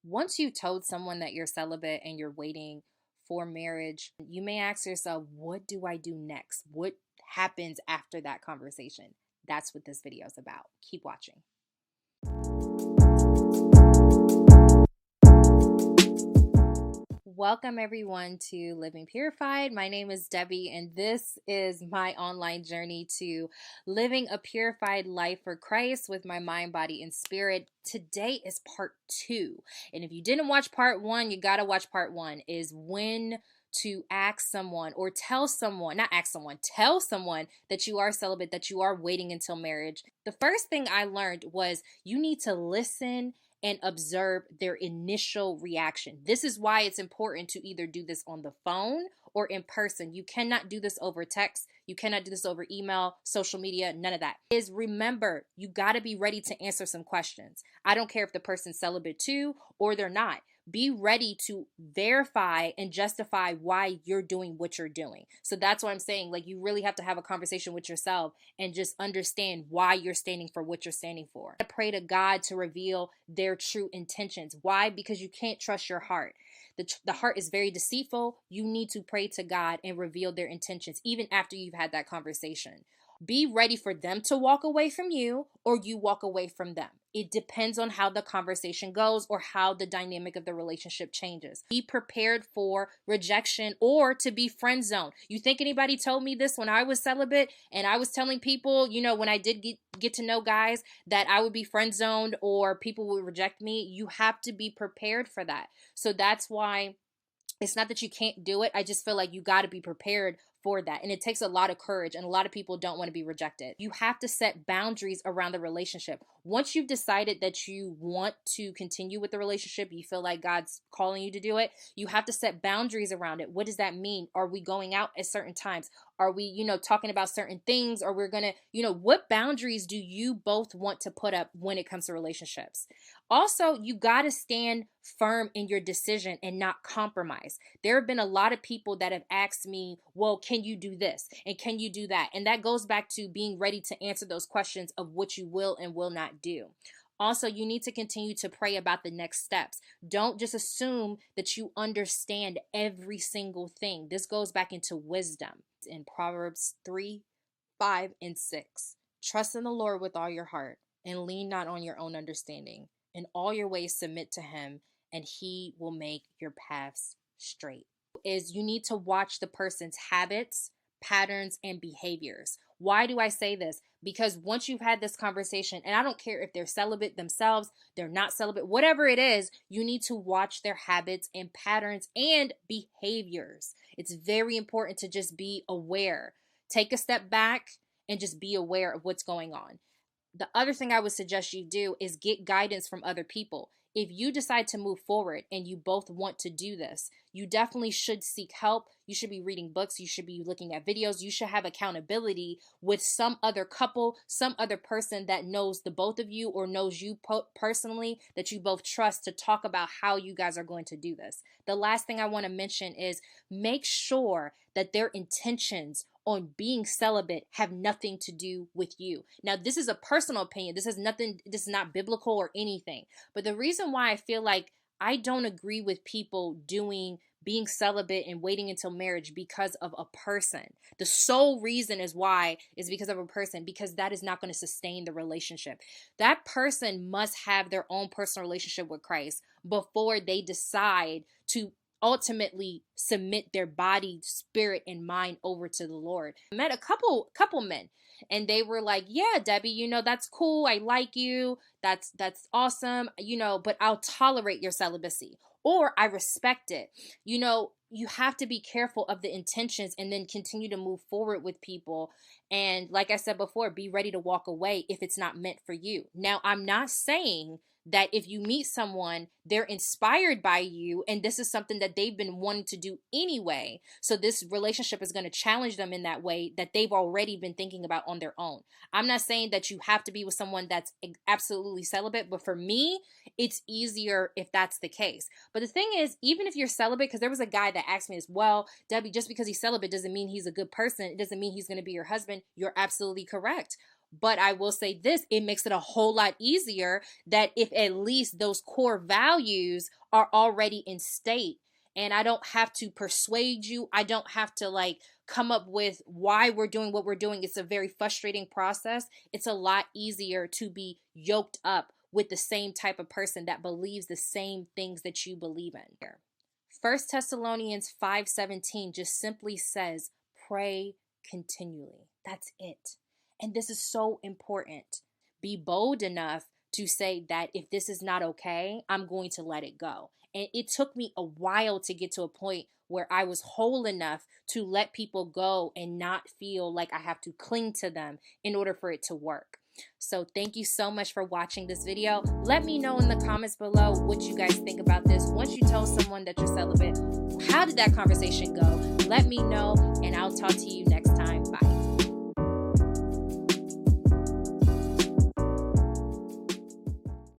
Once you've told someone that you're celibate and you're waiting for marriage, you may ask yourself, what do I do next? What happens after that conversation? That's what this video is about. Keep watching. Welcome everyone to Living Purified. My name is Debbie, and this is my online journey to living a purified life for Christ with my mind, body, and spirit. Today is part 2. And if you didn't watch part 1, you got to watch part 1, is when to ask someone or tell someone, not ask someone, tell someone that you are celibate, that you are waiting until marriage. The first thing I learned was you need to listen and observe their initial reaction. This is why it's important to either do this on the phone or in person. You cannot do this over text. You cannot do this over email, social media, none of that. Is remember, you got to be ready to answer some questions. I don't care if the person's celibate too or they're not. Be ready to verify and justify why you're doing what you're doing. So that's what I'm saying. Like, you really have to have a conversation with yourself and just understand why you're standing for what you're standing for. I pray to God to reveal their true intentions. Why? Because you can't trust your heart. The heart is very deceitful. You need to pray to God and reveal their intentions, even after you've had that conversation. Be ready for them to walk away from you or you walk away from them. It depends on how the conversation goes or how the dynamic of the relationship changes. Be prepared for rejection or to be friend zoned. You think anybody told me this when I was celibate and I was telling people, when I did get to know guys, that I would be friend zoned or people would reject me? You have to be prepared for that. So that's why it's not that you can't do it. I just feel like you got to be prepared for that. And it takes a lot of courage, and a lot of people don't want to be rejected. You have to set boundaries around the relationship. Once you've decided that you want to continue with the relationship, you feel like God's calling you to do it, you have to set boundaries around it. What does that mean? Are we going out at certain times? Are we, talking about certain things? Or we're going to, what boundaries do you both want to put up when it comes to relationships? Also, you got to stand firm in your decision and not compromise. There have been a lot of people that have asked me, well, can you do this? And can you do that? And that goes back to being ready to answer those questions of what you will and will not do. Also, you need to continue to pray about the next steps. Don't just assume that you understand every single thing. This goes back into wisdom. In Proverbs 3, 5, and 6. Trust in the Lord with all your heart and lean not on your own understanding. In all your ways submit to him, and he will make your paths straight. Is you need to watch the person's habits, patterns, and behaviors. Why do I say this? Because once you've had this conversation, and I don't care if they're celibate themselves, they're not celibate, whatever it is, you need to watch their habits and patterns and behaviors. It's very important to just be aware. Take a step back and just be aware of what's going on. The other thing I would suggest you do is get guidance from other people. If you decide to move forward and you both want to do this, you definitely should seek help. You should be reading books. You should be looking at videos. You should have accountability with some other couple, some other person that knows the both of you or knows you personally, that you both trust, to talk about how you guys are going to do this. The last thing I want to mention is make sure that their intentions on being celibate have nothing to do with you. Now, this is a personal opinion. This is not biblical or anything. But the reason why I feel like I don't agree with people being celibate and waiting until marriage because of a person. The sole reason is because of a person, because that is not going to sustain the relationship. That person must have their own personal relationship with Christ before they decide to ultimately submit their body, spirit, and mind over to the Lord. I met a couple men, and they were like, yeah, Debbie, that's cool. I like you. That's awesome. But I'll tolerate your celibacy, or I respect it. You have to be careful of the intentions and then continue to move forward with people. And like I said before, be ready to walk away if it's not meant for you. Now, I'm not saying that if you meet someone, they're inspired by you and this is something that they've been wanting to do anyway, so this relationship is going to challenge them in that way that they've already been thinking about on their own. I'm not saying that you have to be with someone that's absolutely celibate, but for me, it's easier if that's the case. But the thing is, even if you're celibate, because there was a guy that asked me as well, Debbie, just because he's celibate doesn't mean he's a good person. It doesn't mean he's going to be your husband. You're absolutely correct. But I will say this, it makes it a whole lot easier that if at least those core values are already in state, and I don't have to persuade you. I don't have to like come up with why we're doing what we're doing. It's a very frustrating process. It's a lot easier to be yoked up with the same type of person that believes the same things that you believe in. Here, 1 Thessalonians 5:17 just simply says, pray continually. That's it. And this is so important. Be bold enough to say that if this is not okay, I'm going to let it go. And it took me a while to get to a point where I was whole enough to let people go and not feel like I have to cling to them in order for it to work. So thank you so much for watching this video. Let me know in the comments below what you guys think about this. Once you tell someone that you're celibate, how did that conversation go? Let me know, and I'll talk to you next time. Bye.